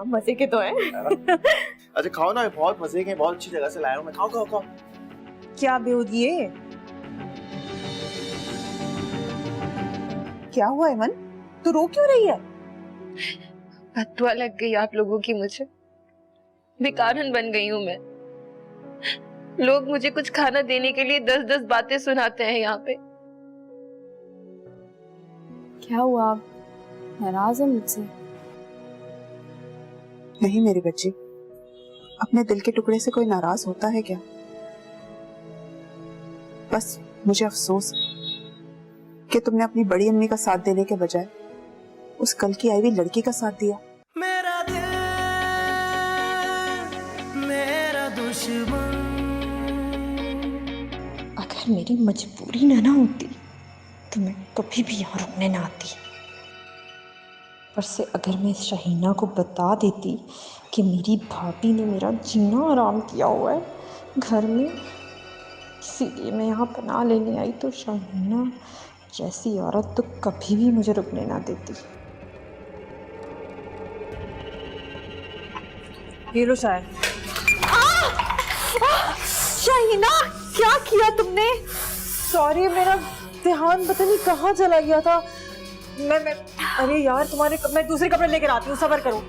मजे के तो है। अच्छा खाओ ना, बहुत मजे के, बहुत अच्छी जगह से लाया हूँ मैं। खाओ खाओ खाओ। क्या बेहूदी है? क्या हुआ अमन, तू रो क्यों रही है? बददुआ लग गई आप लोगों की मुझे, बेकारन बन गई हूँ मैं। लोग मुझे कुछ खाना देने के लिए 10-10 बातें सुनाते हैं यहाँ पे। क्या हुआ, आप नाराज है मुझसे? नहीं मेरी बच्ची, अपने दिल के टुकड़े से कोई नाराज होता है क्या? बस मुझे अफसोस कि तुमने अपनी बड़ी अम्मी का साथ देने के बजाय उस कल की आई हुई लड़की का साथ दिया। मेरा दिल मेरा दुश्मन। अगर मेरी मजबूरी ना होती तो मैं कभी भी यहाँ रुकने ना आती। पर से अगर मैं शहीना को बता देती कि मेरी भाभी ने मेरा जीना आराम किया हुआ है घर में, इसीलिए मैं यहाँ पनाह लेने आई, तो शहीना जैसी औरत तो कभी भी मुझे रुकने ना देती। ये लो शायद। शाहीना, क्या किया तुमने? सॉरी, मेरा ध्यान पता नहीं कहाँ चला गया था। मैं अरे यार तुम्हारे, मैं दूसरे कपड़े लेकर आती हूँ, सब्र करो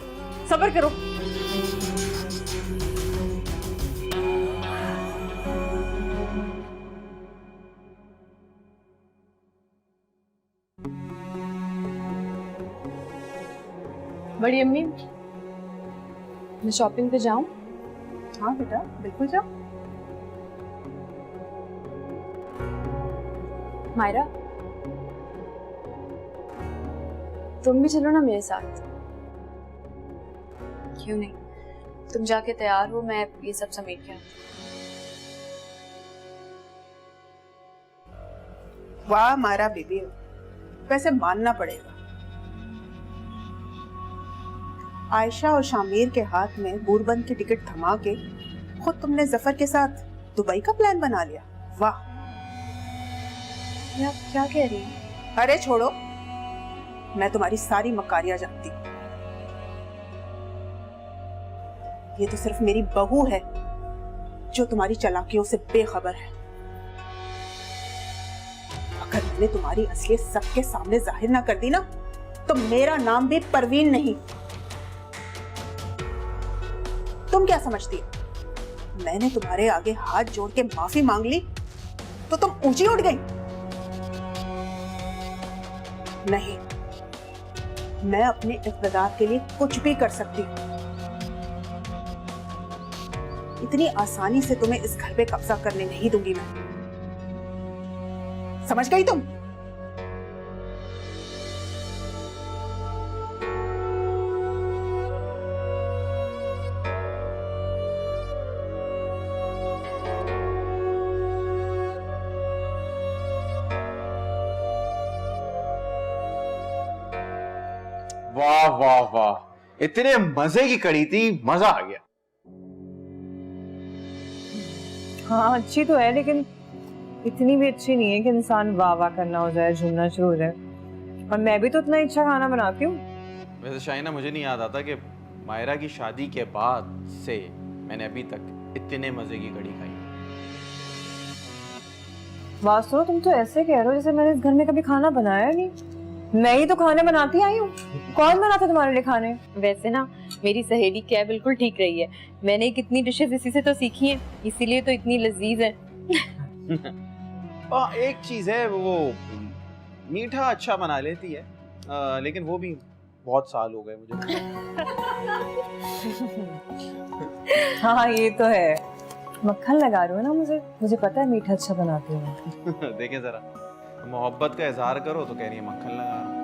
सब्र करो। बड़ी अम्मी, मैं शॉपिंग पे जाऊं? हाँ बेटा बिल्कुल जाओ। मायरा, तुम भी चलो ना मेरे साथ। क्यों नहीं, तुम जाके तैयार हो, मैं ये सब समेट के आती हूँ। वाह मारा बेबी, वैसे मानना पड़ेगा, आयशा और शामिर के हाथ में बूरबन की टिकट थमा के खुद तुमने जफर के साथ दुबई का प्लान बना लिया। वाह। आप क्या कह रही हैं? अरे छोड़ो, मैं तुम्हारी सारी मकारियां जानती हूँ। ये तो सिर्फ मेरी बहू है जो तुम्हारी चालाकियों से बेखबर है। अगर मैंने तुम्हारी असलियत सबके सामने जाहिर ना कर दी ना, तो मेरा नाम भी परवीन नहीं। तुम क्या समझती हो, मैंने तुम्हारे आगे हाथ जोड़ के माफी मांग ली तो तुम ऊंची उठ गई? नहीं, मैं अपने इक़्तिदार के लिए कुछ भी कर सकती हूँ। इतनी आसानी से तुम्हें इस घर पे कब्जा करने नहीं दूंगी मैं। समझ गई तुम? वाह वाह वाह, इतने मजे की कड़ी थी, मजा आ गया। हाँ अच्छी तो है, लेकिन इतनी भी अच्छी नहीं है कि इंसान वाह वाह करना हो जाए, झूमना शुरू हो जाए। और मैं भी तो इतना अच्छा खाना बनाती हूँ। वैसे शाइना, मुझे नहीं याद आता कि मायरा की शादी के बाद से मैंने अभी तक इतने मजे की कड़ी खाई। वास्तव तुम तो ऐसे कह रहे हो जैसे मैंने इस घर में कभी खाना बनाया नहीं। मैं ही तो खाने बनाती आई हूँ, कौन बनाता तुम्हारे लिए खाने? वैसे ना मेरी सहेली क्या बिल्कुल ठीक रही है, मैंने कितनी डिशेस इसी से तो सीखी हैं, इसीलिए तो इतनी लजीज है। एक चीज है, वो मीठा अच्छा बना लेती है, लेकिन वो भी बहुत साल हो गए मुझे। हाँ ये तो है, मक्खन लगा रहे हो ना मुझे, मुझे पता है मीठा अच्छा बनाती हूँ। देखें जरा, मोहब्बत का इजहार करो तो कह रही है मक्खन लगा रहा हूं।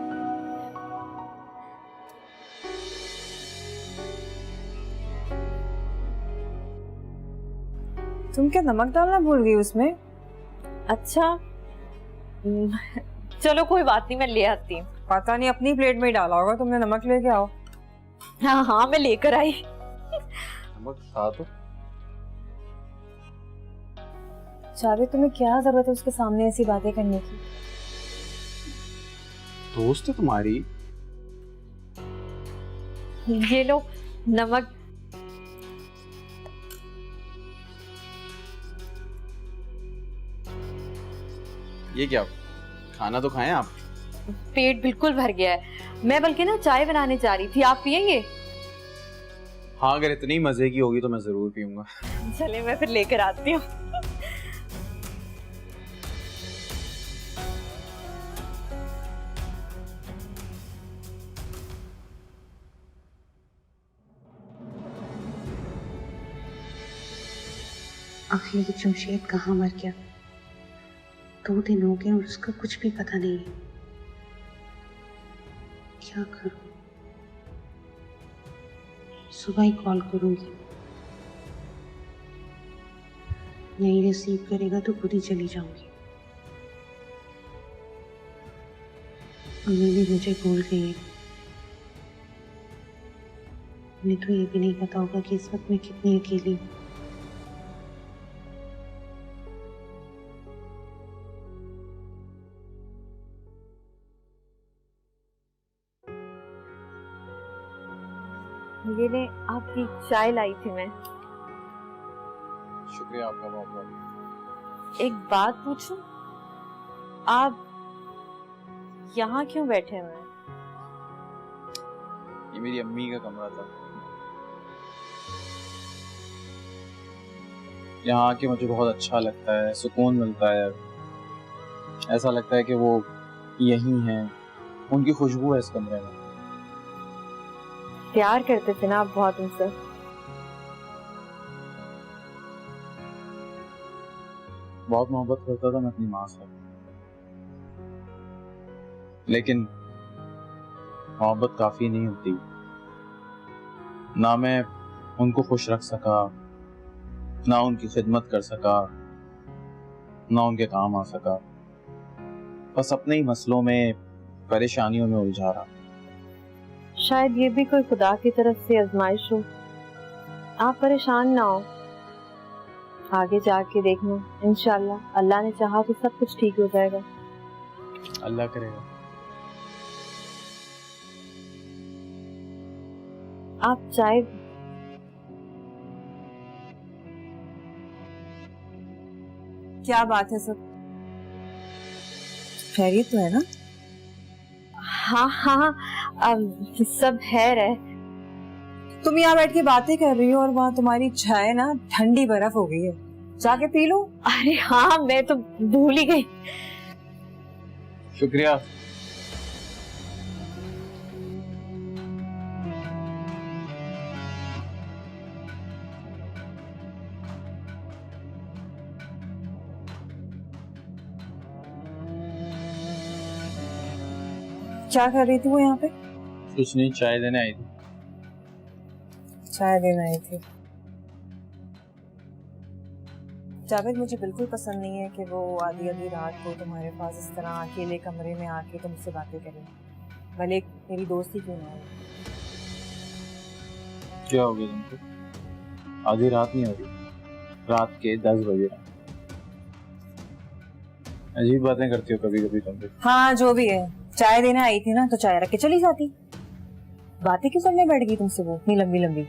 तुम क्या नमक डालना भूल गई उसमें? अच्छा चलो कोई बात नहीं, मैं ले आती हूँ। पता नहीं, अपनी प्लेट में ही डाला होगा तुमने, नमक लेके आओ। हाँ हाँ मैं लेकर आई। नमक था तो। जावेद तुम्हें क्या जरूरत है उसके सामने ऐसी बातें करने की? दोस्त है तुम्हारी। ये लो, नमक ये क्या, खाना तो खाएं आप। पेट बिल्कुल भर गया है। मैं बल्कि ना चाय बनाने जा रही थी, आप पियेंगे? हाँ, अगर इतनी मजे की होगी तो मैं जरूर पीऊंगा। चले मैं फिर लेकर आती हूँ। आखिर ये जमशेद कहाँ मर गया? 2 दिन हो गए और उसका कुछ भी पता नहीं है। क्या करूं? सुबह ही कॉल करूंगी। नहीं रिसीव करेगा तो खुद ही चली जाऊंगी। अम्मी भी मुझे भूल गई है। उन्हें तो ये भी नहीं पता होगा कि इस वक्त मैं कितनी अकेली हूँ। ये ले, आपकी चाय लाई थी मैं। शुक्रिया आपका बहुत बहुत। एक बात पूछूं, आप यहाँ क्यों बैठे हुए हैं? ये मेरी अम्मी का कमरा था। यहाँ आके मुझे बहुत अच्छा लगता है, सुकून मिलता है। ऐसा लगता है कि वो यहीं हैं, उनकी खुशबू है इस कमरे में। प्यार करते थे ना आप बहुत उनसे? बहुत मोहब्बत करता था मैं अपनी माँ से, लेकिन मोहब्बत काफी नहीं होती। ना मैं उनको खुश रख सका, ना उनकी खिदमत कर सका, ना उनके काम आ सका। बस अपने ही मसलों में, परेशानियों में उलझा रहा। शायद ये भी कोई खुदा की तरफ से आजमाइश हो। आप परेशान ना हो, आगे जाके देखना, इंशाल्लाह अल्लाह ने चाहा तो सब कुछ ठीक हो जाएगा। अल्लाह करेगा। आप चाय क्या बात है, सब खैरियत तो है ना? हाँ हाँ, सब खैर है। तुम यहाँ बैठ के बातें कर रही हो और वहाँ तुम्हारी चाय ना ठंडी बर्फ हो गई है, जाके पी लो। अरे हाँ, मैं तो भूल ही गई। शुक्रिया। क्या कर रही थी वो यहाँ पे? कुछ नहीं, चाय देने आई थी। चाय देना आई थी। जावेद, मुझे बिल्कुल पसंद नहीं है कि वो आधी आधी रात को तुम्हारे पास इस तरह अकेले कमरे में आके तुमसे बातें करें, भले मेरी दोस्ती क्यों ना हो। क्या हो गया तुमको? आधी रात नहीं हो रही, रात के 10 बजे। अजीब बातें करती हो कभी कभी तुम भी। हाँ, जो भी है, चाय देने आई थी ना तो चाय रख के चली जाती। बातें क्यों करने बैठ गई तुमसे वो इतनी लंबी लंबी?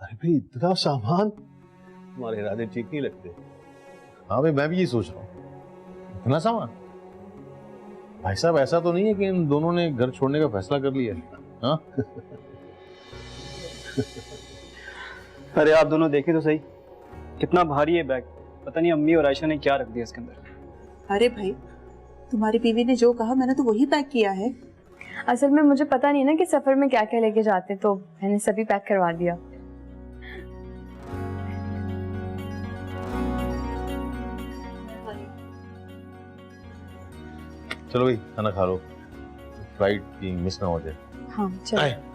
अरे भाई, इतना सामान, तुम्हारे इरादे ठीक नहीं लगते। हाँ भाई, मैं भी ये सोच रहा हूँ, इतना सामान। भाई साहब, ऐसा तो नहीं है कि इन दोनों ने घर छोड़ने का फैसला कर लिया? हाँ? अरे आप दोनों देखें तो सही, कितना भारी है बैग। पता नहीं अम्मी और आयशा ने क्या रख दिया इसके अंदर। अरे भाई, तुम्हारी बीवी ने जो कहा मैंने तो वही पैक किया है। असल में मुझे पता नहीं ना कि सफर में क्या क्या लेके जाते, तो मैंने सभी पैक करवा दिया। चलो भाई, खाना खा लो, फ्लाइट की मिस ना हो जाए। हाँ चलो।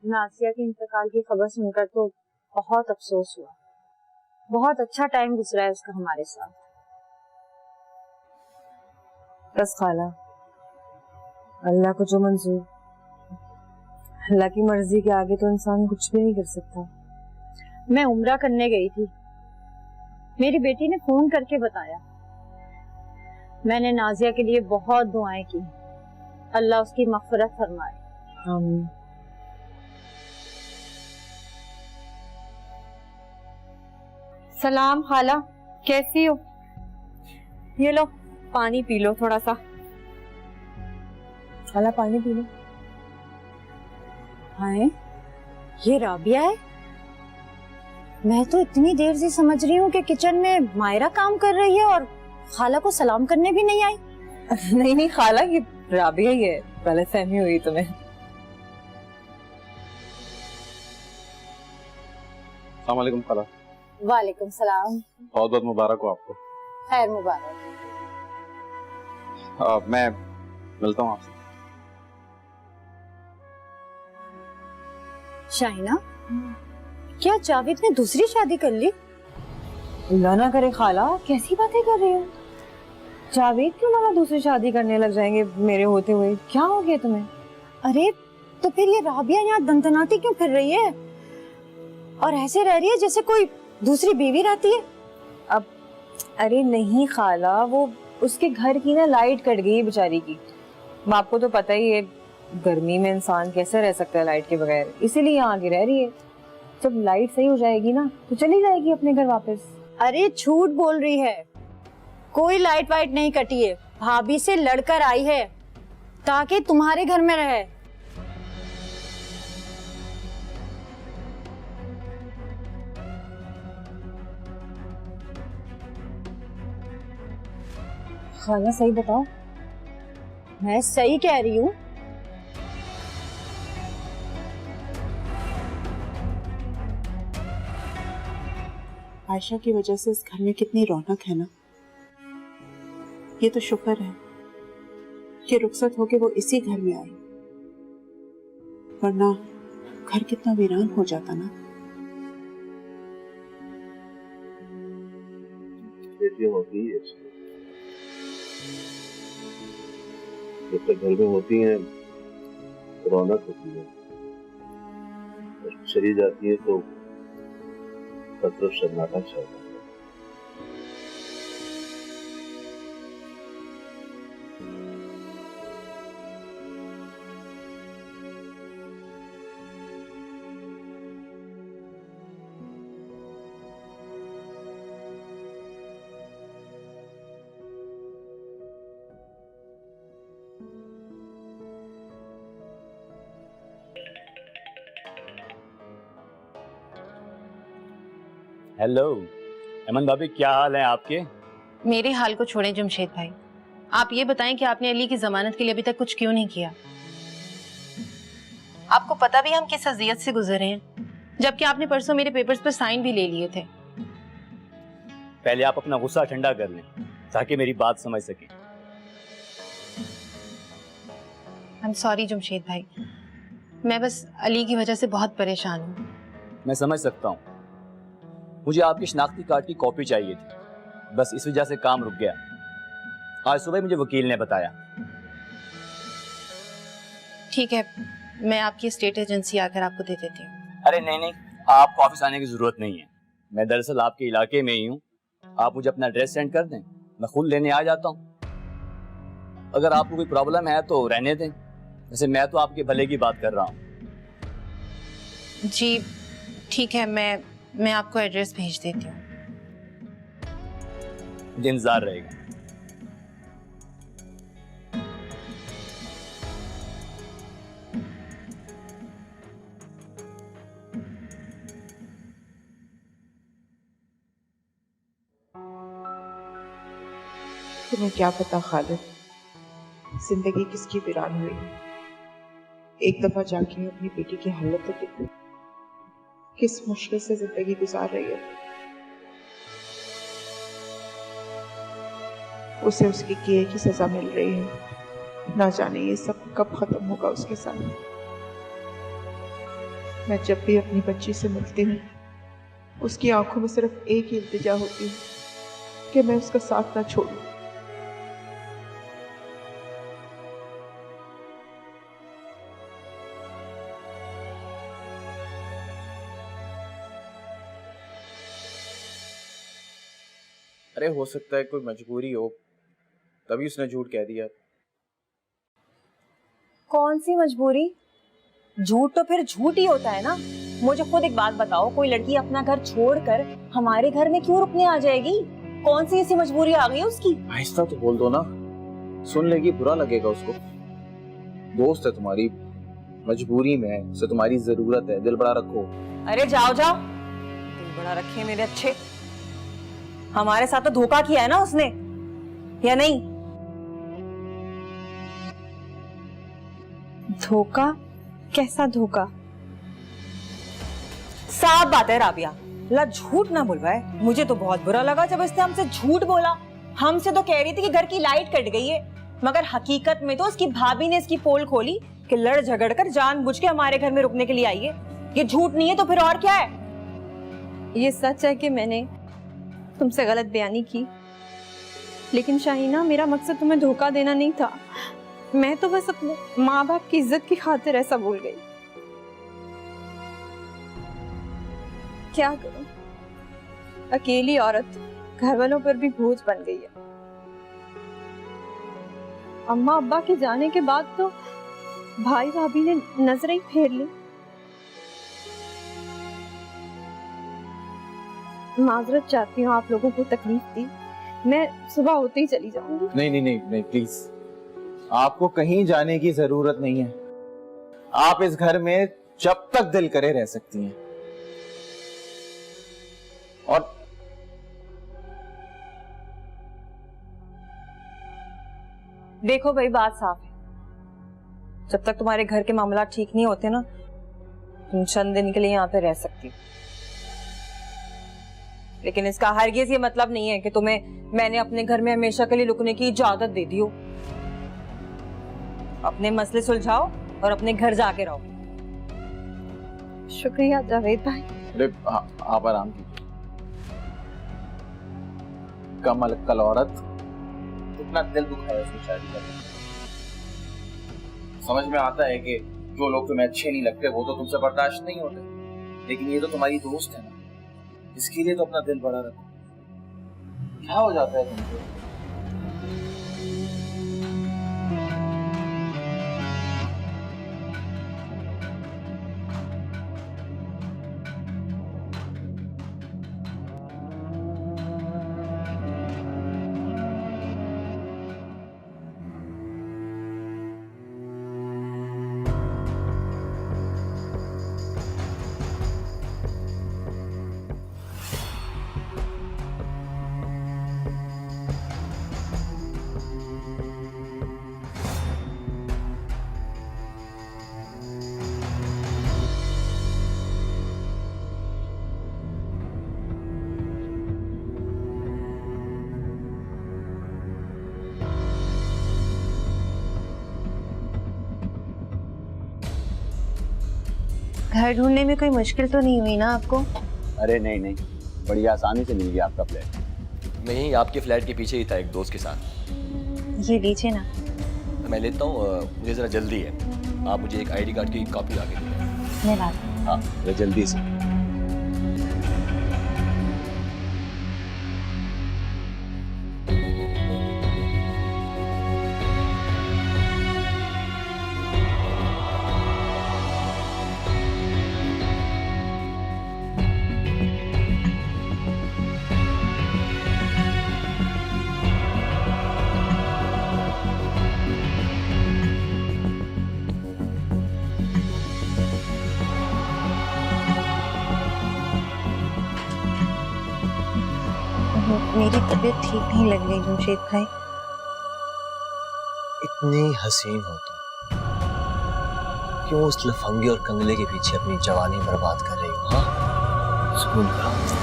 नासिया के इंतकाल की खबर सुनकर तो बहुत अफसोस हुआ। बहुत अच्छा टाइम गुजरा है उसका हमारे साथ। बस खाला, अल्लाह को जो मंजूर। अल्लाह की मर्जी के आगे तो इंसान कुछ भी नहीं कर सकता। मैं उम्रा करने गई थी, मेरी बेटी ने फोन करके बताया। मैंने नाजिया के लिए बहुत दुआएं की, अल्लाह उसकी मग़फ़िरत फरमाए। आमीन। सलाम खाला, कैसी हो? ये लो पानी पी लो थोड़ा सा। खाला पानी पी लो। हाय, ये राबिया है? मैं तो इतनी देर से समझ रही हूँ कि किचन में मायरा काम कर रही है और खाला को सलाम करने भी नहीं आई। नहीं नहीं खाला, ये राबिया ही है, गलतफहमी हुई तुम्हें। अस्सलाम वालेकुम खाला। वालेकुम सलाम। बहुत बहुत मुबारक हो आपको। खैर मुबारक। मैं मिलता हूँ आपसे। शाहिना, क्या जावेद ने दूसरी शादी कर ली? अल्लाह ना करे खाला, कैसी बातें कर रही हो? जावेद क्यों मामा दूसरी शादी करने लग जाएंगे मेरे होते हुए? क्या हो गया तुम्हें? अरे तो फिर ये राबिया यहाँ दंदनाती क्यों फिर रही है और ऐसे रह रही है जैसे कोई दूसरी बीवी रहती है? अब अरे नहीं खाला, वो उसके घर की ना लाइट कट गई बेचारी की। आपको तो पता ही है गर्मी में इंसान कैसे रह सकता है लाइट के बगैर, इसीलिए यहाँ आगे रह रही है। जब लाइट सही हो जाएगी ना तो चली जाएगी अपने घर वापस। अरे झूठ बोल रही है, कोई लाइट वाइट नहीं कटी है, भाभी से लड़कर आई है ताकि तुम्हारे घर में रहे। खाला सही बताओ। मैं सही कह रही हूँ। आयशा की वजह से इस घर में कितनी रौनक है ना। ये तो शुक्र है कि रुखसत होके वो इसी घर में आई, वरना घर कितना वीरान हो जाता ना। बेटियां होती है, जब तक घर में होती हैं रौनक होती है, चली जाती है तो तरफ सन्नाटा छा जाता है। हेलो अमन भाभी, क्या हाल है आपके? मेरे हाल को छोड़ें जमशेद भाई, आप ये बताएं कि आपने अली की जमानत के लिए अभी तक कुछ क्यों नहीं किया? आपको पता भी हम किस अजियत से गुजरे हैं, जबकि आपने परसों मेरे पेपर्स पर साइन भी ले लिए थे। पहले आप अपना गुस्सा ठंडा कर लें ताकि मेरी बात समझ सकें। आई एम सॉरी जमशेद भाई, मैं बस अली की वजह से बहुत परेशान हूँ। मैं समझ सकता हूँ, मुझे आपकी शनाख्ती कार्ड की कॉपी चाहिए थी, बस इस वजह से काम रुक गया। आज सुबह मुझे वकील ने बताया। ठीक है, मैं आपकी स्टेट एजेंसी आकर आपको दे देती हूँ। अरे नहीं नहीं, आपको ऑफिस आने की जरूरत नहीं है, मैं दरअसल आपके इलाके में ही हूँ। आप मुझे अपना एड्रेस सेंड कर दें, मैं खुद लेने आ जाता हूँ। अगर आपको कोई प्रॉब्लम है तो रहने दें, वैसे मैं तो आपके भले की बात कर रहा हूँ। जी ठीक है, मैं आपको एड्रेस भेज देती हूँ। इंतजार रहेगा। तुम्हें क्या पता खालिद, जिंदगी किसकी वीरान हुई। एक दफा जाके अपनी बेटी की हालत तो देखो, किस मुश्किल से जिंदगी गुजार रही है। उसे उसकी किए की सजा मिल रही है, ना जाने ये सब कब खत्म होगा उसके साथ। मैं जब भी अपनी बच्ची से मिलती हूँ, उसकी आंखों में सिर्फ एक ही इल्तिजा होती है कि मैं उसका साथ ना छोड़ूं। अरे हो सकता है कोई मजबूरी हो, तभी उसने झूठ कह दिया। कौन सी मजबूरी? झूठ तो फिर झूठ ही होता है ना। मुझे खुद एक बात बताओ, कोई लड़की अपना घर छोड़कर हमारे घर में क्यों रुकने आ जाएगी? कौन सी ऐसी मजबूरी आ गई उसकी? आहिस्ता तो बोल दो ना, सुन लेगी बुरा लगेगा उसको। दोस्त है तुम्हारी, मजबूरी में है, उसे तुम्हारी जरूरत है, दिल बड़ा रखो। अरे जाओ जाओ, दिल बड़ा रखे मेरे अच्छे। हमारे साथ तो धोखा किया है ना उसने, या नहीं? धोखा? कैसा धोखा? साफ बात है राबिया, ला झूठ ना बुलवाए। मुझे तो बहुत बुरा लगा जब इसने हमसे झूठ बोला। हमसे तो कह रही थी कि घर की लाइट कट गई है, मगर हकीकत में तो उसकी भाभी ने इसकी पोल खोली कि लड़ झगड़ कर जानबूझ के हमारे घर में रुकने के लिए आई है। ये झूठ नहीं है तो फिर और क्या है? ये सच है कि मैंने तुमसे गलत बयानी की, लेकिन शाहीना मेरा मकसद तुम्हें धोखा देना नहीं था। मैं तो बस अपने माँ बाप की इज्जत की खातिर ऐसा बोल गई। क्या करूं, अकेली औरत घर वालों पर भी बोझ बन गई है। अम्मा अब्बा के जाने के बाद तो भाई भाभी ने नजरें ही फेर ली। माजरत चाहती हूँ, आप लोगों को तकलीफ दी। मैं सुबह होते ही चली जाऊंगी। नहीं नहीं नहीं नहीं, प्लीज, आपको कहीं जाने की जरूरत नहीं है। आप इस घर में जब तक दिल करे रह सकती हैं। और देखो भाई, बात साफ है, जब तक तुम्हारे घर के मामला ठीक नहीं होते ना, तुम चंद दिन के लिए यहाँ पे रह सकती हो। लेकिन इसका हरगिज ये मतलब नहीं है कि तुम्हें मैंने अपने घर में हमेशा के लिए रुकने की इजाजत दे दी हो। अपने मसले सुलझाओ और अपने घर जाके रहो। शुक्रिया जावेद भाई। अरे आप आराम कीजिए। कमल कल औरत, कितना दिल दुखाया उसने शादी करने। समझ में आता है कि जो लोग तुम्हें अच्छे नहीं लगते वो तो तुमसे बर्दाश्त नहीं होते, लेकिन ये तो तुम्हारी दोस्त है ना, इसके लिए तो अपना दिल बड़ा रखो। क्या हो जाता है तुमको? घर ढूंढने में कोई मुश्किल तो नहीं हुई ना आपको? अरे नहीं नहीं, बड़ी आसानी से मिल गया आपका फ्लैट। मैं यही आपके फ्लैट के पीछे ही था एक दोस्त के साथ। ये लीजिए ना। मैं लेता हूँ, मुझे ज़रा जल्दी है। आप मुझे एक आईडी कार्ड की कॉपी ला के दीजिए। मैं बात। हाँ जल्दी से। मेरी तबीयत ठीक नहीं लग रही जमशेद भाई। इतनी हसीन हो तुम, क्यों उस लफंगे और कंगले के पीछे अपनी जवानी बर्बाद कर रही हो? हाँ, सुकून करो।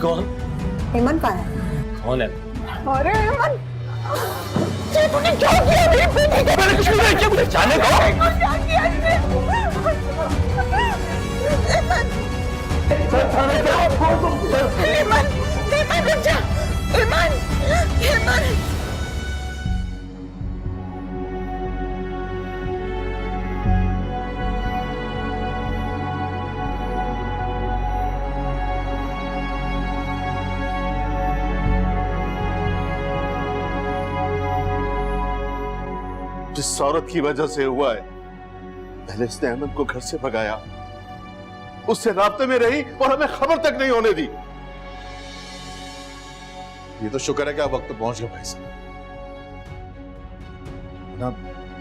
कौन? हेमंत कहाँ है? कौन है? अरे हेमंत, ये तूने क्या किया मेरी बेटी को? मैंने कुछ नहीं किया, मुझे जाने दो। क्या किया इसने? हेमंत, हेमंत रुक जा, हेमंत, हेमंत। जिस औरत की वजह से हुआ है, पहले इसने अहमद को घर से भगाया, उससे राब्ते में रही और हमें खबर तक नहीं होने दी। ये तो शुक्र है कि आप वक्त पे पहुंच गए भाई साहब। ना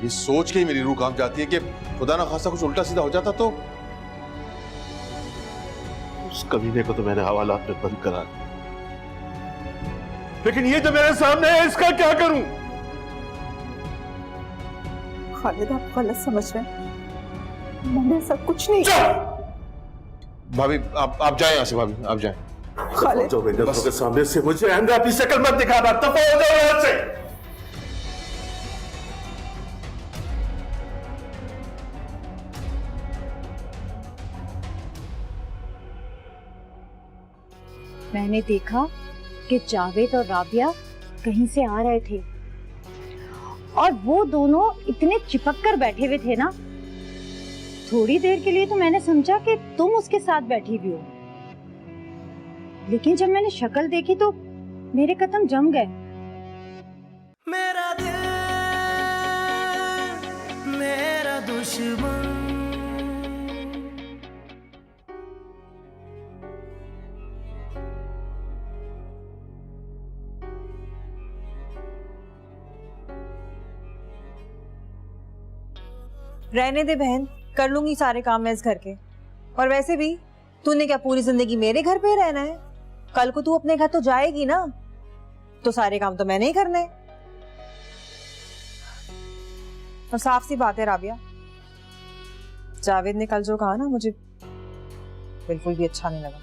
ये सोच के ही मेरी रूह कांप जाती है कि खुदा ना खासा कुछ उल्टा सीधा हो जाता तो उस कमीने को तो मैंने हवालात में बंद करा दिया, लेकिन ये जो मेरे सामने है इसका क्या करूं? खालिद, आप गलत समझ रहे हैं, मैंने ऐसा कुछ नहीं किया। भाभी आप जाएं यहाँ से, भाभी आप जाएं। खालिद, जो मेरे के सामने से मुझे अहंगा अपनी शक्ल मत दिखाना, दफा हो जाओ यहाँ से। मैंने देखा कि जावेद और राबिया कहीं से आ रहे थे और वो दोनों इतने चिपक कर बैठे हुए थे ना, थोड़ी देर के लिए तो मैंने समझा कि तुम उसके साथ बैठी हुई हो, लेकिन जब मैंने शक्ल देखी तो मेरे कदम जम गए। मेरा दिल मेरा दुश्मन, रहने दे बहन, कर लूंगी सारे काम मैं इस घर के। और वैसे भी तूने क्या पूरी जिंदगी मेरे घर पे रहना है? कल को तू अपने घर तो जाएगी ना, तो सारे काम तो मैंने ही करने। और साफ सी बात है राबिया, जावेद ने कल जो कहा ना, मुझे बिल्कुल भी अच्छा नहीं लगा।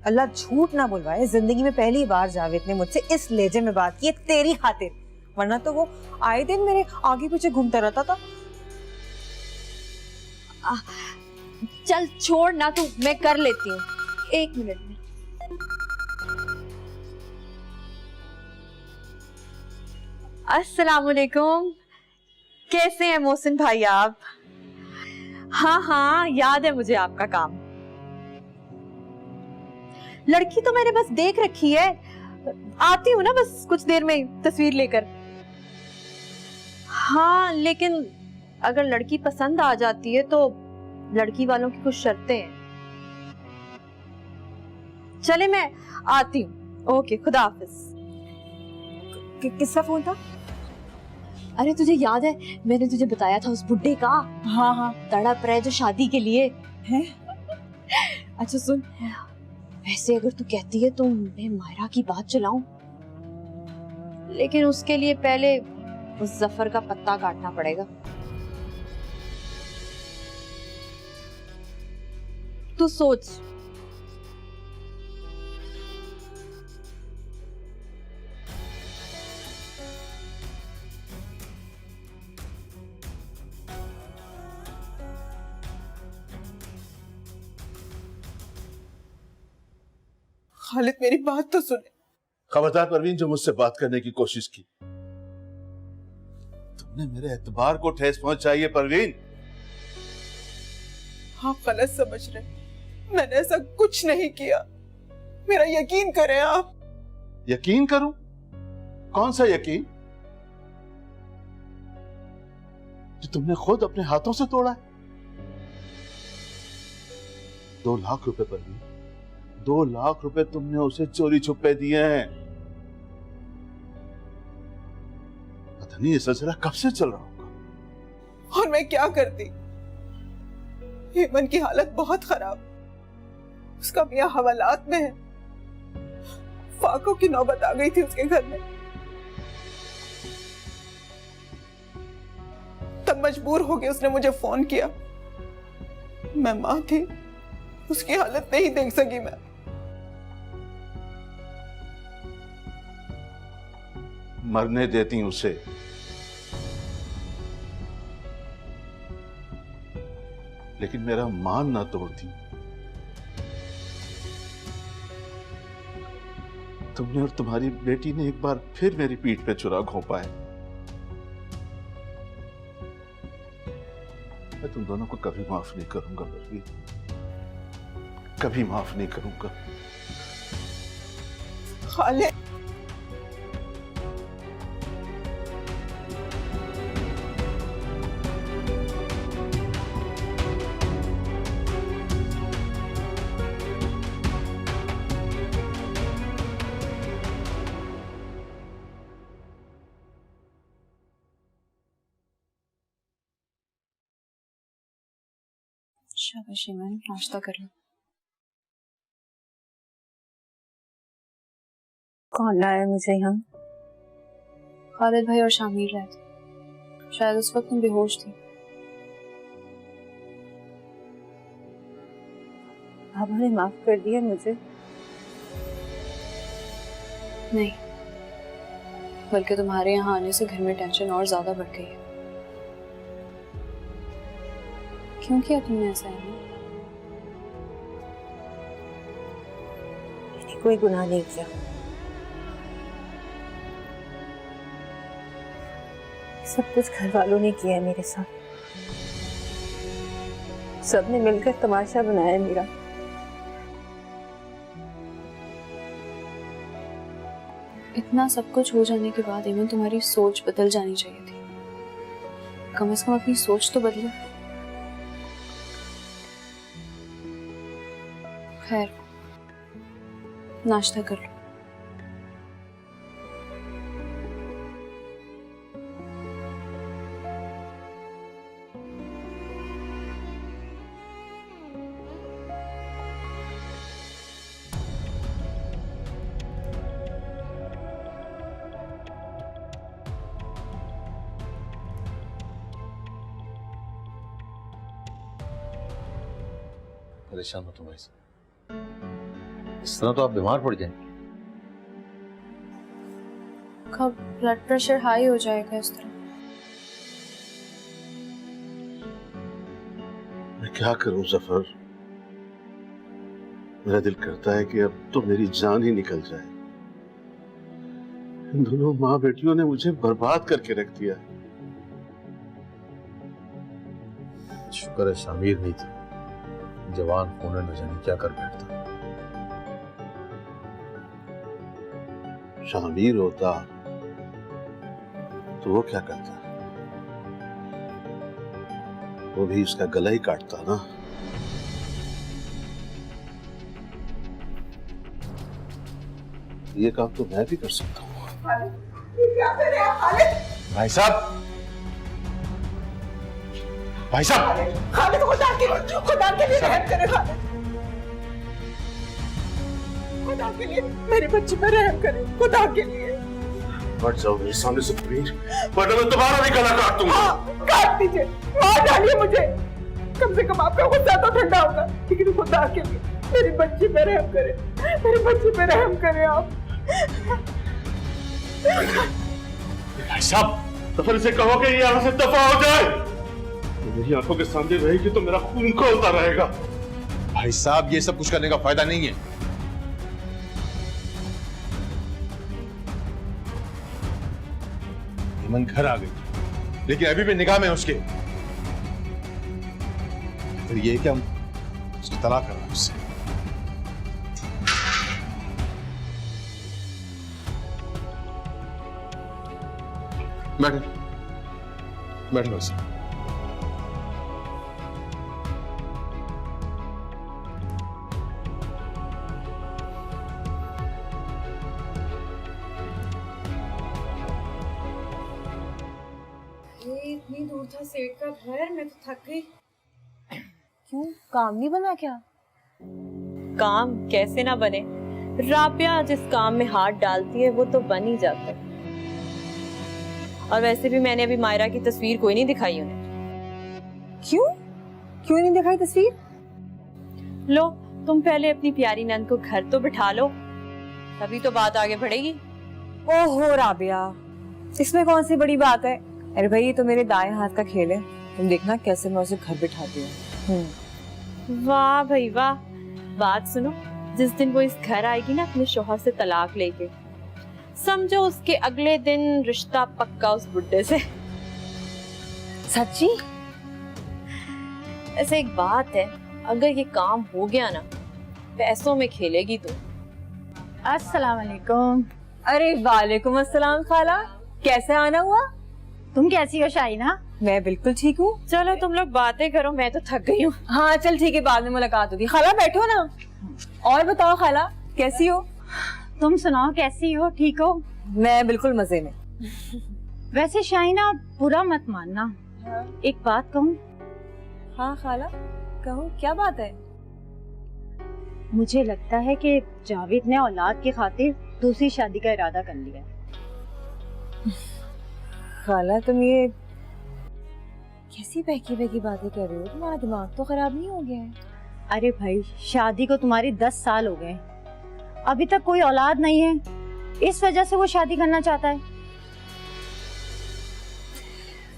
अल्लाह झूठ ना बुलवाए, जिंदगी में पहली बार जावेद ने मुझसे इस लहजे में बात की है तेरी खातिर, वरना तो वो आए दिन मेरे आगे पीछे घूमता रहता था। चल छोड़ ना तू, मैं कर लेती हूँ, 1 मिनट में। अस्सलाम वालेकुम, कैसे हैं मोहसिन भाई आप? हाँ हाँ, याद है मुझे आपका काम। लड़की तो मैंने बस देख रखी है, आती हूँ ना बस कुछ देर में तस्वीर लेकर। हाँ, लेकिन अगर लड़की पसंद आ जाती है तो लड़की वालों की कुछ शर्तें हैं। चले मैं आती हूँ, ओके, खुदा हाफिज। किसका फोन था? अरे तुझे याद है मैंने तुझे बताया था उस बुड्ढे का? हाँ हाँ, तड़प रहे जो शादी के लिए है। अच्छा सुन, वैसे अगर तू कहती है तो मैं मायरा की बात चलाऊं, लेकिन उसके लिए पहले उस जफर का पत्ता काटना पड़ेगा। तू सोच। खालिद, मेरी बात तो सुने। खबरदार परवीन, जो मुझसे बात करने की कोशिश की, तुमने मेरे एतबार को ठेस पहुंचाई है परवीन। आप गलत समझ रहे, मैंने ऐसा कुछ नहीं किया, मेरा यकीन करें आप। यकीन करूं? कौन सा यकीन जो तुमने खुद अपने हाथों से तोड़ा है? 2 लाख रुपए परवीन, 2 लाख रुपए तुमने उसे चोरी छुपे दिए हैं। पता नहीं ये सिलसिला कब से चल रहा होगा। और मैं क्या करती? हेमन की हालत बहुत खराब, उसका मियां हवालात में है, फाकों की नौबत आ गई थी उसके घर में। तब मजबूर हो गई, उसने मुझे फोन किया। मैं मां थी, उसकी हालत नहीं देख सकी मैं। मरने देती उसे। लेकिन मेरा मान ना तोड़ती। तुमने और तुम्हारी बेटी ने एक बार फिर मेरी पीठ पे छुरा घोंपा है। मैं तुम दोनों को कभी माफ नहीं करूंगा परवीन, कभी माफ नहीं करूंगा। खालिद, शाबाश ईमान, नाश्ता कर लो। कौन लाया मुझे यहाँ? खालिद भाई और शामिर लाए थे। शायद उस वक्त तुम बेहोश थी। पापा ने माफ कर दिया मुझे? नहीं, बल्कि तुम्हारे यहाँ आने से घर में टेंशन और ज्यादा बढ़ गई है। क्यों किया तुमने ऐसा? मैंने कोई गुनाह नहीं किया। सब कुछ घर वालों ने किया है मेरे साथ। सबने मिलकर तमाशा बनाया है मेरा। इतना सब कुछ हो जाने के बाद इवन तुम्हारी सोच बदल जानी चाहिए थी। कम से कम अपनी सोच तो बदलो। खैर, नाश्ता कर लो। परेशान हो तुम ऐसे, इस तरह तो आप बीमार पड़ जाएंगे। कब ब्लड प्रेशर हाई हो जाएगा इस तरह? मैं क्या करूं जफर, मेरा दिल करता है कि अब तो मेरी जान ही निकल जाए। इन दोनों माँ बेटियों ने मुझे बर्बाद करके रख दिया। शुक्र है शामिर नहीं था, जवान होने न जाने क्या कर बैठता। शामिर होता तो वो क्या करता? वो भी उसका गला ही काटता ना। ये काम तो मैं भी कर सकता हूँ। क्या कर रहे हैं खालिद? भाई साहब, भाई साहब, खालिद खुदा के लिए रहम करें। खालिद, खुदा के लिए मेरे बच्चे पर रहम करें। खुदा के लिए मत जाओ मेरे सामने से प्लीज, वरना मैं दोबारा भी गला काट दूंगा। काट दीजिए, मार डालिए मुझे, कम से कम आपका गुस्सा तो ठंडा होगा। लेकिन खुदा के लिए मेरे बच्चे पे रहम करें, मेरे बच्चे पे रहम करें आप। भाई साहब, तो फिर इसे कहो कि यहाँ से दफा हो जाए। मेरी आंखों के सामने रहेगी तो मेरा खून खौलता रहेगा। भाई साहब, ये सब कुछ करने का फायदा नहीं है। मन घर आ गई, लेकिन अभी भी निगाह में उसके। फिर ये क्या उसकी तलाक कर रहा है उससे। बैठे बैठो वैसे। इतनी दूर था सेठ का घर, मैं तो थक गई। क्यों, काम नहीं बना क्या? काम कैसे ना बने, राबिया जिस काम में हाथ डालती है वो तो बन ही जाता है। और वैसे भी मैंने अभी मायरा की तस्वीर कोई नहीं दिखाई उन्हें। क्यों क्यों नहीं दिखाई तस्वीर? लो, तुम पहले अपनी प्यारी नंद को घर तो बिठा लो, तभी तो बात आगे बढ़ेगी। ओहो राबिया, इसमें कौन सी बड़ी बात है? अरे भाई ये तो मेरे दाएं हाथ का खेल है, तुम देखना कैसे मैं उसे घर बिठाती हूँ। वाह भाई वाह। बात सुनो, जिस दिन वो इस घर आएगी ना अपने शौहर से तलाक लेके, समझो उसके अगले दिन रिश्ता पक्का उस बुड्ढे से। सच्ची? ऐसे एक बात है, अगर ये काम हो गया ना, पैसों में खेलेगी तू। अस्सलाम वालेकुम। अरे वालेकुम अस्सलाम खाला, कैसे आना हुआ? तुम कैसी हो शाइना? मैं बिल्कुल ठीक हूँ। चलो तुम लोग बातें करो, मैं तो थक गई हूँ। हाँ चल ठीक है, बाद में मुलाकात होगी। खाला बैठो ना। और बताओ खाला, कैसी हो? तुम सुनाओ, कैसी हो? ठीक हो? मैं बिल्कुल मजे में। वैसे शाइना, बुरा मत मानना, एक बात कहूँ? हाँ खाला कहो, क्या बात है? मुझे लगता है कि जावेद ने औलाद की खातिर दूसरी शादी का इरादा कर लिया। खाला तुम ये कैसी बहकी बहकी बातें कर रही हो? तुम्हारा दिमाग तो खराब नहीं हो गया है? अरे भाई, शादी को तुम्हारी 10 साल हो गए, अभी तक कोई औलाद नहीं है, इस वजह से वो शादी करना चाहता है।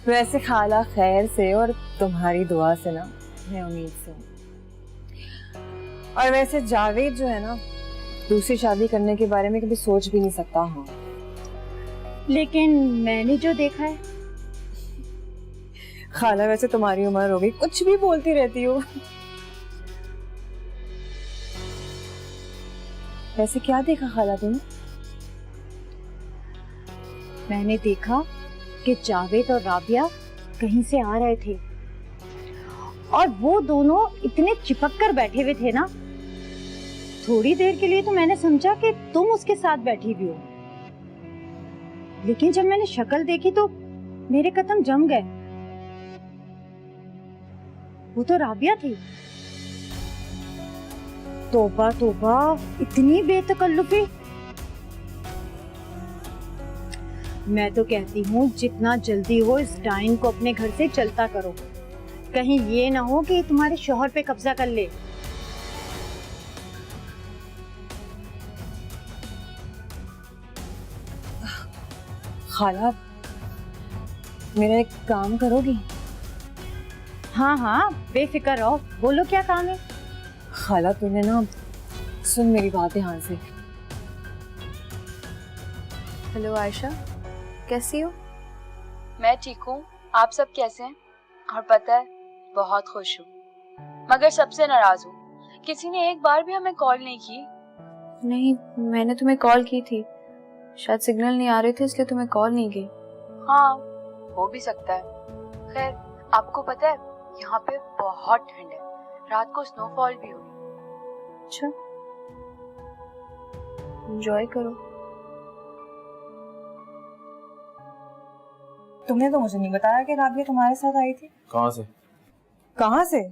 वैसे खाला खैर से और तुम्हारी दुआ से ना, मैं उम्मीद से। और वैसे जावेद जो है ना, दूसरी शादी करने के बारे में कभी सोच भी नहीं सकता। हाँ लेकिन मैंने जो देखा है। खाला वैसे तुम्हारी उम्र हो गई, कुछ भी बोलती रहती हो। वैसे क्या देखा खाला तुमने? मैंने देखा कि जावेद और राबिया कहीं से आ रहे थे और वो दोनों इतने चिपक कर बैठे हुए थे ना, थोड़ी देर के लिए तो मैंने समझा कि तुम उसके साथ बैठी भी हो, लेकिन जब मैंने शक्ल देखी तो मेरे कदम जम गए। वो तो राबिया थी। तौबा तौबा, इतनी बेतकल्लुफी। मैं तो कहती हूँ जितना जल्दी हो इस डाइन को अपने घर से चलता करो, कहीं ये ना हो कि तुम्हारे शौहर पे कब्जा कर ले। खाला मेरा एक काम करोगी? हाँ हाँ बेफिक्र रहो, बोलो क्या काम है? खाला तूने ना, सुन मेरी बात ध्यान से। हेलो आयशा, कैसी हो? मैं ठीक हूँ, आप सब कैसे हैं? और पता है, बहुत खुश हूँ, मगर सबसे नाराज हूँ। किसी ने एक बार भी हमें कॉल नहीं की। नहीं, मैंने तुम्हें कॉल की थी, शायद सिग्नल नहीं आ रहे थे इसलिए तुम्हें कॉल नहीं की। हाँ, हो भी सकता है। खैर, आपको पता है यहाँ पे बहुत ठंड है, रात को स्नोफॉल भी हुई। अच्छा, एंजॉय करो। तुमने तो मुझे नहीं बताया कि राबिया तुम्हारे साथ आई थी। कहाँ से? कहाँ से?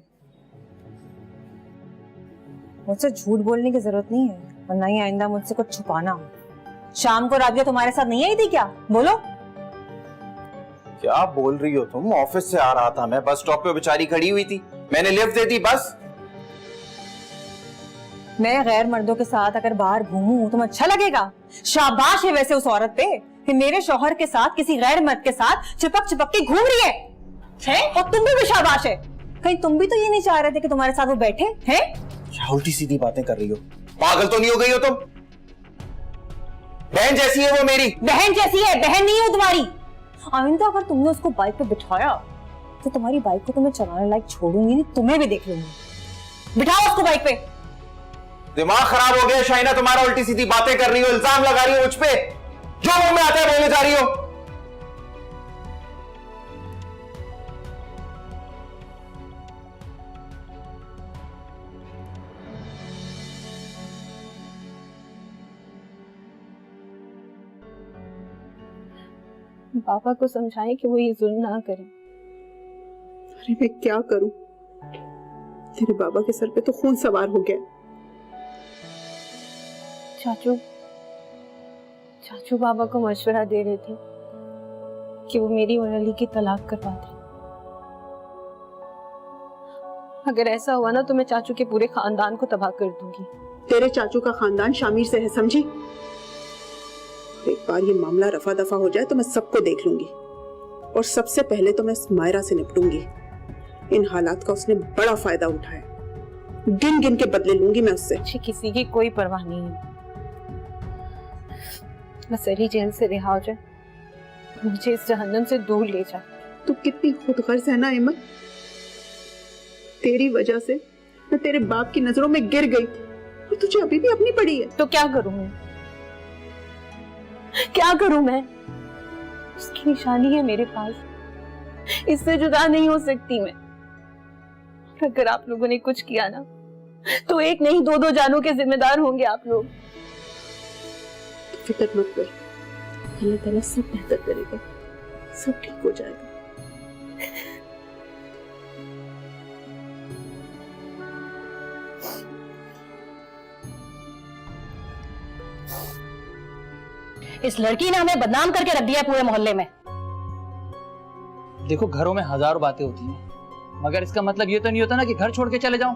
मुझसे झूठ बोलने की जरूरत नहीं है, वरना ही आइंदा मुझसे कुछ छुपाना हो। शाम को राबिया तुम्हारे साथ नहीं आई थी क्या? बोलो। क्या बोल रही हो तुम? ऑफिस से आ रहा था मैं, बस स्टॉप पे बेचारी खड़ी हुई थी, मैंने लिफ्ट दे दी बस। मैं गैर मर्दों के साथ अगर बाहर घूमूं तुम अच्छा लगेगा? शाबाश है वैसे उस औरत पे कि मेरे शौहर के साथ किसी गैर मर्द के साथ चिपक चिपक के घूम रही है? और तुम भी शाबाश है। कहीं तुम भी तो ये नहीं चाह रहे थे कि तुम्हारे साथ वो बैठे हैं? क्या उल्टी सीधी बातें कर रही हो? पागल तो नहीं हो गई हो तुम? बहन जैसी है वो मेरी। बहन जैसी है? बहन नहीं हो तुम्हारी। आइंदा अगर तुमने उसको बाइक पे बिठाया तो तुम्हारी बाइक को तुम्हें चलाने लायक छोड़ूंगी नहीं, तुम्हें भी देख लूंगी। बिठाओ उसको बाइक पे। दिमाग खराब हो गया शाइना तुम्हारा, उल्टी सीधी बातें कर रही हो, इल्जाम लगा रही हो मुझ पे, जो मुंह में आता है बोले जा रही हो। पापा को समझाएं कि वो ये जुल्म ना करें। अरे मैं क्या करूं, तेरे बाबा के सर पे तो खून सवार हो गया। चाचू बाबा को मशवरा दे रहे थे कि वो मेरी और अली की तलाक करवा दें। अगर ऐसा हुआ ना तो मैं चाचू के पूरे खानदान को तबाह कर दूंगी। तेरे चाचू का खानदान शामिर से है, समझी? एक बार ये मामला रफा दफा हो जाए तो मैं सबको देख लूंगी, और सबसे पहले तो मैं इस मायरा से निपटूंगी। इन हालात का उसने बड़ा फायदा उठाया, गिन गिन के बदले लूंगी मैं उससे। मुझे किसी की कोई परवाह नहीं है, बस अली जेल से रिहा हो जाए, मुझे इस जहन्नम से दूर ले जा। तू कितनी खुदगर्ज है ना अहमद, तेरी वजह से मैं तेरे बाप की नजरों में गिर गई और तुझे अभी भी अपनी पड़ी है। तो क्या करूं मैं, क्या करूं मैं? उसकी निशानी है मेरे पास, इससे जुदा नहीं हो सकती मैं। अगर आप लोगों ने कुछ किया ना तो एक नहीं दो दो जानों के जिम्मेदार होंगे आप लोग। फिक्र मत कर, अल्लाह ताला सब बेहतर करेगा, सब ठीक हो जाएगा। इस लड़की ने हमें बदनाम करके रख दिया पूरे मोहल्ले में। देखो, घरों में हजारों बातें होती हैं, मगर इसका मतलब ये तो नहीं होता ना कि घर छोड़ के चले जाओ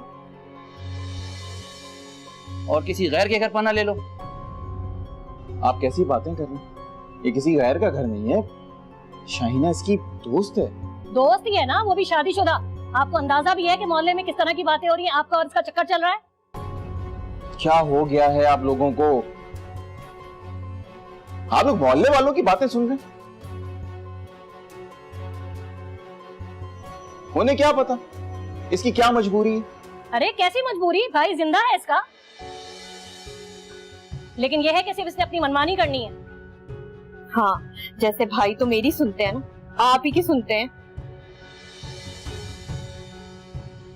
और किसी गैर के घर पनाह ले लो। आप कैसी बातें कर रहे हैं? ये किसी गैर का घर नहीं है, शाहीना इसकी दोस्त है। दोस्त ही है ना, वो भी शादीशुदा। आपको अंदाजा भी है कि मोहल्ले में किस तरह की बातें हो रही हैं, आपका और इसका चक्कर चल रहा है। क्या हो गया है आप लोगों को? आप लोग मोहल्ले वालों की बातें सुन रहे हैं? उन्हें क्या पता इसकी क्या मजबूरी है? अरे कैसी मजबूरी, भाई जिंदा है इसका, लेकिन यह है कि सिर्फ इसने अपनी मनमानी करनी है। हाँ, जैसे भाई तो मेरी सुनते हैं ना, आप ही की सुनते हैं।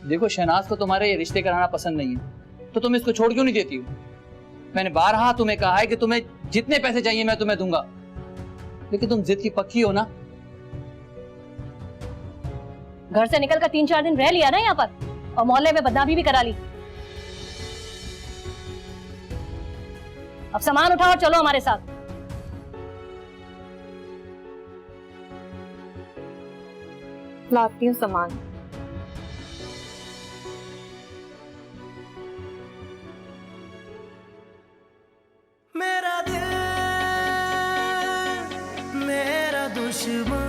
देखो, शहनाज को तुम्हारे ये रिश्ते कराना पसंद नहीं है, तो तुम इसको छोड़ क्यों नहीं देती हो? मैंने बारहा तुम्हें कहा है कि तुम्हें जितने पैसे चाहिए मैं तुम्हें दूंगा, लेकिन तुम जिद की पक्की हो ना। घर से निकल कर 3-4 दिन रह लिया ना यहाँ पर, और मोहल्ले में बदनामी भी करा ली। अब सामान उठाओ और चलो हमारे साथ। लाती हूँ सामान। मेरा दिल मेरा दुश्मन।